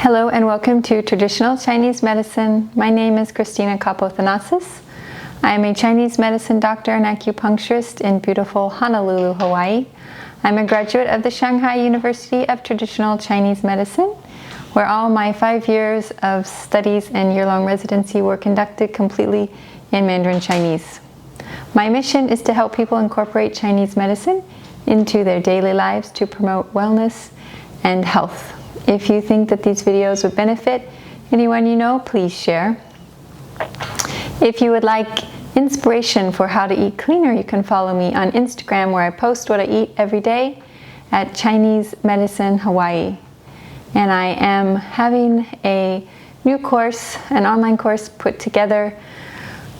Hello and welcome to Traditional Chinese Medicine. My name is Christina Kapothanasis. I am a Chinese medicine doctor and acupuncturist in beautiful Honolulu, Hawaii. I'm a graduate of the Shanghai University of Traditional Chinese Medicine, where all my 5 years of studies and year-long residency were conducted completely in Mandarin Chinese. My mission is to help people incorporate Chinese medicine into their daily lives to promote wellness and health. If you think that these videos would benefit anyone you know, please share. If you would like inspiration for how to eat cleaner, you can follow me on Instagram, where I post what I eat every day at Chinese Medicine Hawaii. And I am having a new course, an online course put together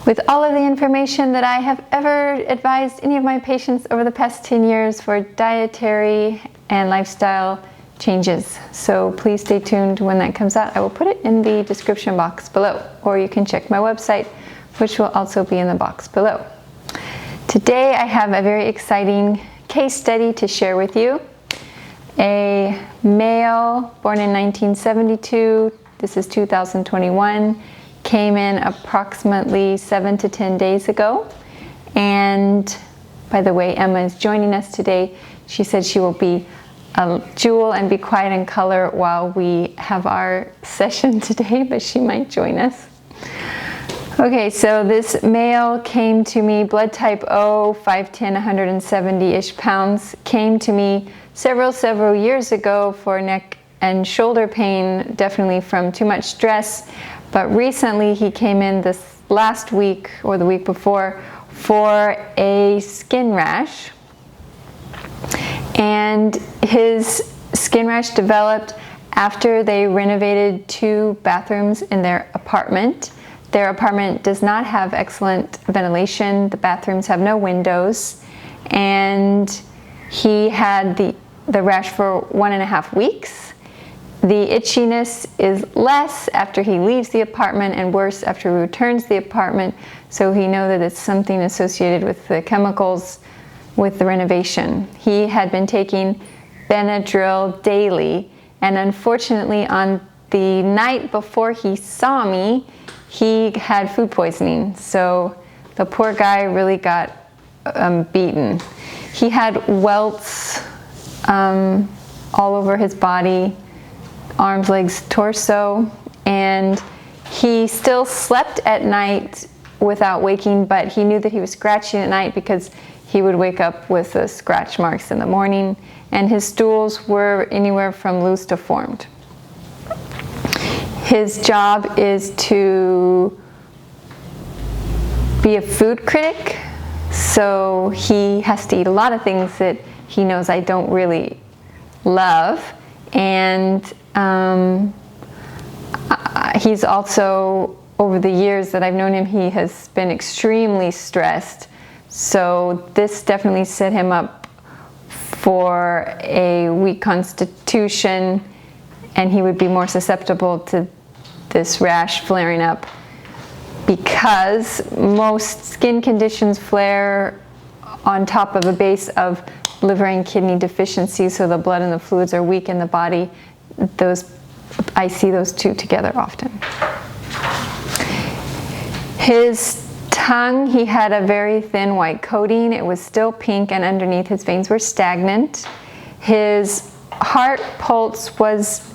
with all of the information that I have ever advised any of my patients over the past 10 years for dietary and lifestyle changes. So please stay tuned when that comes out. I will put it in the description box below, or you can check my website, which will also be in the box below. Today I have a very exciting case study to share with you. A male born in 1972, this is 2021, came in approximately 7 to 10 days ago. And by the way, Emma is joining us today. She said she will be a jewel and be quiet in color while we have our session today, but she might join us. Okay, so this male came to me, blood type O, 5'10", 170-ish pounds, came to me several years ago for neck and shoulder pain, definitely from too much stress. But recently he came in this last week or the week before for a skin rash. And his skin rash developed after they renovated 2 bathrooms in their apartment. Their apartment does not have excellent ventilation. The bathrooms have no windows. And he had the rash for 1.5 weeks. The itchiness is less after he leaves the apartment and worse after he returns to the apartment. So he knows that it's something associated with the chemicals with the renovation. He had been taking Benadryl daily, and unfortunately on the night before he saw me, he had food poisoning. So the poor guy really got beaten. He had welts all over his body, arms, legs, torso, and he still slept at night without waking, but he knew that he was scratching at night because he would wake up with the scratch marks in the morning, and his stools were anywhere from loose to formed. His job is to be a food critic, so he has to eat a lot of things that he knows I don't really love, and he's also, over the years that I've known him, he has been extremely stressed. So this definitely set him up for a weak constitution, and he would be more susceptible to this rash flaring up, because most skin conditions flare on top of a base of liver and kidney deficiency, so the blood and the fluids are weak in the body. I see those two together often. His tongue, he had a very thin white coating. It was still pink, and underneath his veins were stagnant. His heart pulse was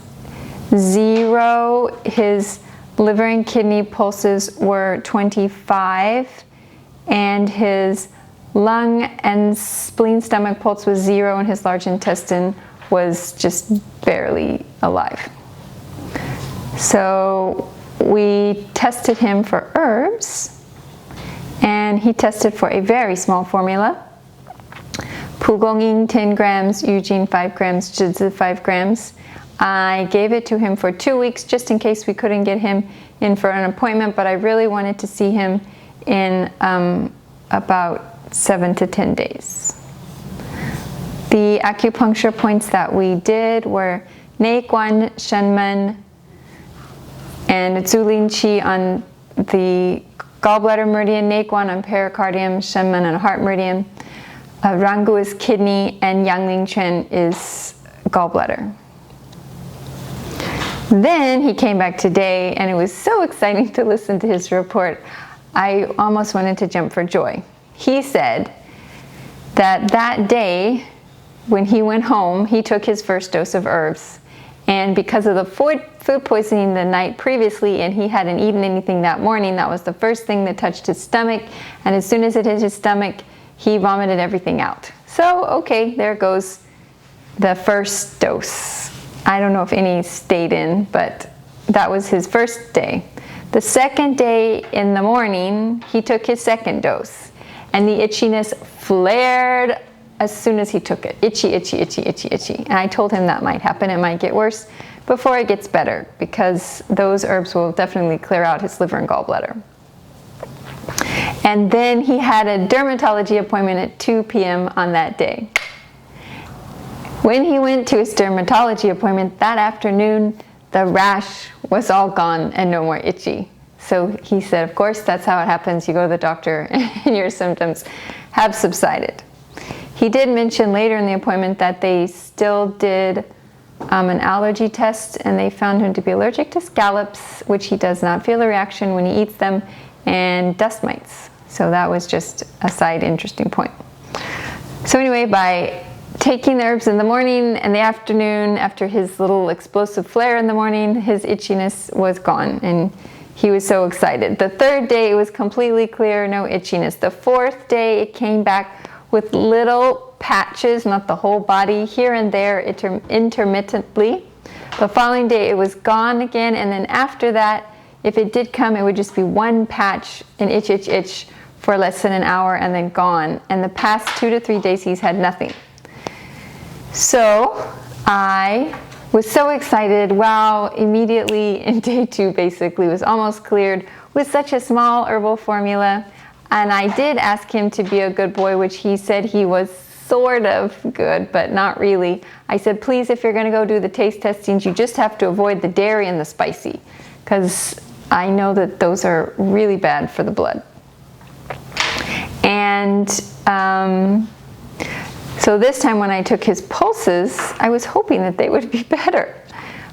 0. His liver and kidney pulses were 25, and his lung and spleen stomach pulse was 0, and his large intestine was just barely alive. So we tested him for herbs, and he tested for a very small formula: Pugonging 10 grams, Eugene 5 grams, Zhizi 5 grams. I gave it to him for 2 weeks just in case we couldn't get him in for an appointment, but I really wanted to see him in about 7 to 10 days. The acupuncture points that we did were Neiguan, Shenmen, and Zulin Qi on the gallbladder meridian, Neiguan on pericardium, Shenmen on heart meridian, Rangu is kidney, and Yangling Chen is gallbladder. Then he came back today, and it was so exciting to listen to his report. I almost wanted to jump for joy. He said that day when he went home, he took his first dose of herbs. And because of the food poisoning the night previously, and he hadn't eaten anything that morning, that was the first thing that touched his stomach. And as soon as it hit his stomach, he vomited everything out. So, okay, there goes the first dose. I don't know if any stayed in, but that was his first day. The second day in the morning, he took his second dose. And the itchiness flared as soon as he took it. Itchy, itchy, itchy, itchy, itchy. And I told him that might happen. It might get worse before it gets better, because those herbs will definitely clear out his liver and gallbladder. And then he had a dermatology appointment at 2 p.m. on that day. When he went to his dermatology appointment that afternoon, the rash was all gone and no more itchy. So he said, of course, that's how it happens. You go to the doctor and your symptoms have subsided. He did mention later in the appointment that they still did an allergy test, and they found him to be allergic to scallops, which he does not feel a reaction when he eats them, and dust mites. So that was just a side interesting point. So anyway, by taking the herbs in the morning and the afternoon, after his little explosive flare in the morning, his itchiness was gone, and he was so excited. The third day, it was completely clear, no itchiness. The fourth day, it came back with little patches, not the whole body, here and there intermittently. The following day, it was gone again, and then after that, if it did come, it would just be one patch, an itch, itch, itch, for less than an hour, and then gone. And the past 2 to 3 days, he's had nothing. So I was so excited. Wow, immediately in day 2, basically, was almost cleared with such a small herbal formula. And I did ask him to be a good boy, which he said he was sort of good, but not really. I said, please, if you're going to go do the taste testings, you just have to avoid the dairy and the spicy, because I know that those are really bad for the blood. And so this time when I took his pulses, I was hoping that they would be better.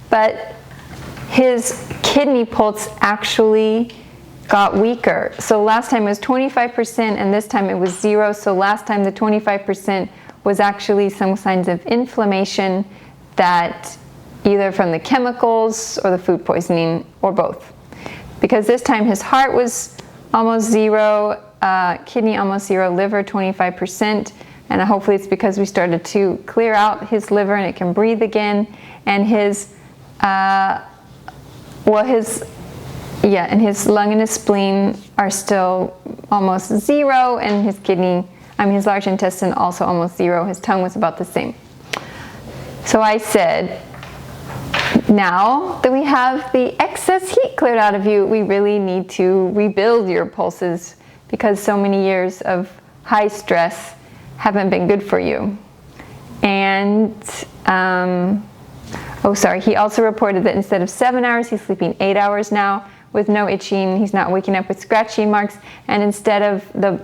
But his kidney pulse actually got weaker. So last time it was 25%, and this time it was 0. So last time the 25% was actually some signs of inflammation, that either from the chemicals or the food poisoning, or both. Because this time his heart was almost 0, kidney almost 0, liver 25%, and hopefully it's because we started to clear out his liver and it can breathe again, and his and his lung and his spleen are still almost 0, and his large intestine also almost 0. His tongue was about the same. So I said, now that we have the excess heat cleared out of you, we really need to rebuild your pulses, because so many years of high stress haven't been good for you. And he also reported that instead of 7 hours, he's sleeping 8 hours now with no itching. He's not waking up with scratchy marks, and instead of the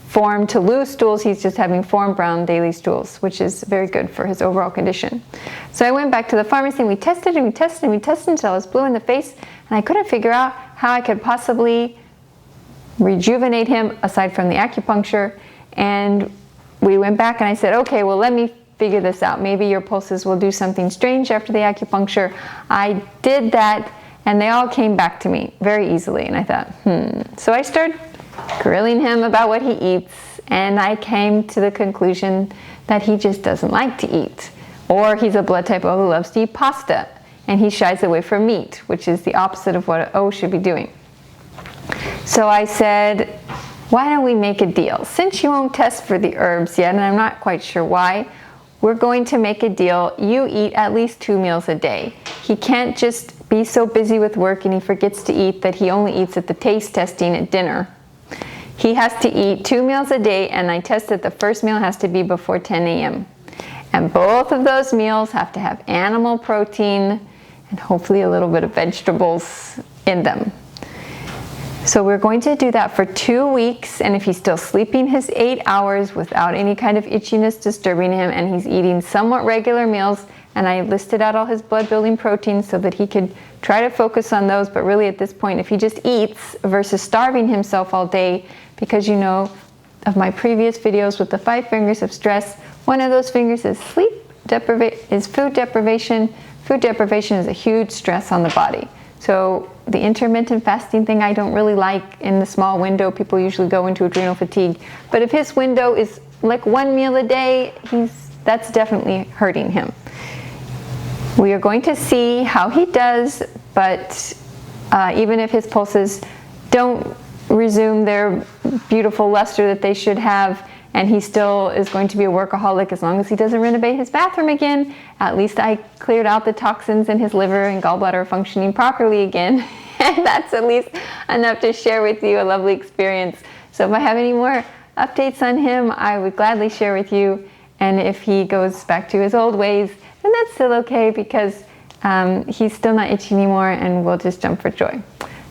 form to lose stools, he's just having form brown daily stools, which is very good for his overall condition. So I went back to the pharmacy, and we tested and we tested and we tested until I was blue in the face, and I couldn't figure out how I could possibly rejuvenate him aside from the acupuncture. And we went back and I said, okay, well, let me figure this out. Maybe your pulses will do something strange after the acupuncture. I did that, and they all came back to me very easily, and I thought, So I started grilling him about what he eats, and I came to the conclusion that he just doesn't like to eat. Or he's a blood type O who loves to eat pasta, and he shies away from meat, which is the opposite of what an O should be doing. So I said, why don't we make a deal? Since you won't test for the herbs yet, and I'm not quite sure why, we're going to make a deal. You eat at least 2 meals a day. He can't just be so busy with work and he forgets to eat that he only eats at the taste testing at dinner. He has to eat 2 meals a day, and I test that the first meal has to be before 10 a.m. And both of those meals have to have animal protein and hopefully a little bit of vegetables in them. So we're going to do that for 2 weeks, and if he's still sleeping his 8 hours without any kind of itchiness disturbing him, and he's eating somewhat regular meals and I listed out all his blood building proteins so that he could try to focus on those. But really at this point, if he just eats versus starving himself all day, because you know of my previous videos with the 5 fingers of stress, one of those fingers is food deprivation. Food deprivation is a huge stress on the body. So the intermittent fasting thing I don't really like. In the small window, people usually go into adrenal fatigue. But if his window is like 1 meal a day, that's definitely hurting him. We are going to see how he does, but even if his pulses don't resume their beautiful luster that they should have, and he still is going to be a workaholic as long as he doesn't renovate his bathroom again, at least I cleared out the toxins and his liver and gallbladder are functioning properly again. And that's at least enough to share with you a lovely experience. So if I have any more updates on him, I would gladly share with you. And if he goes back to his old ways, then that's still okay, because he's still not itchy anymore, and we'll just jump for joy.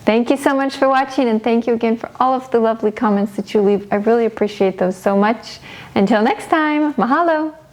Thank you so much for watching, and thank you again for all of the lovely comments that you leave. I really appreciate those so much. Until next time, mahalo!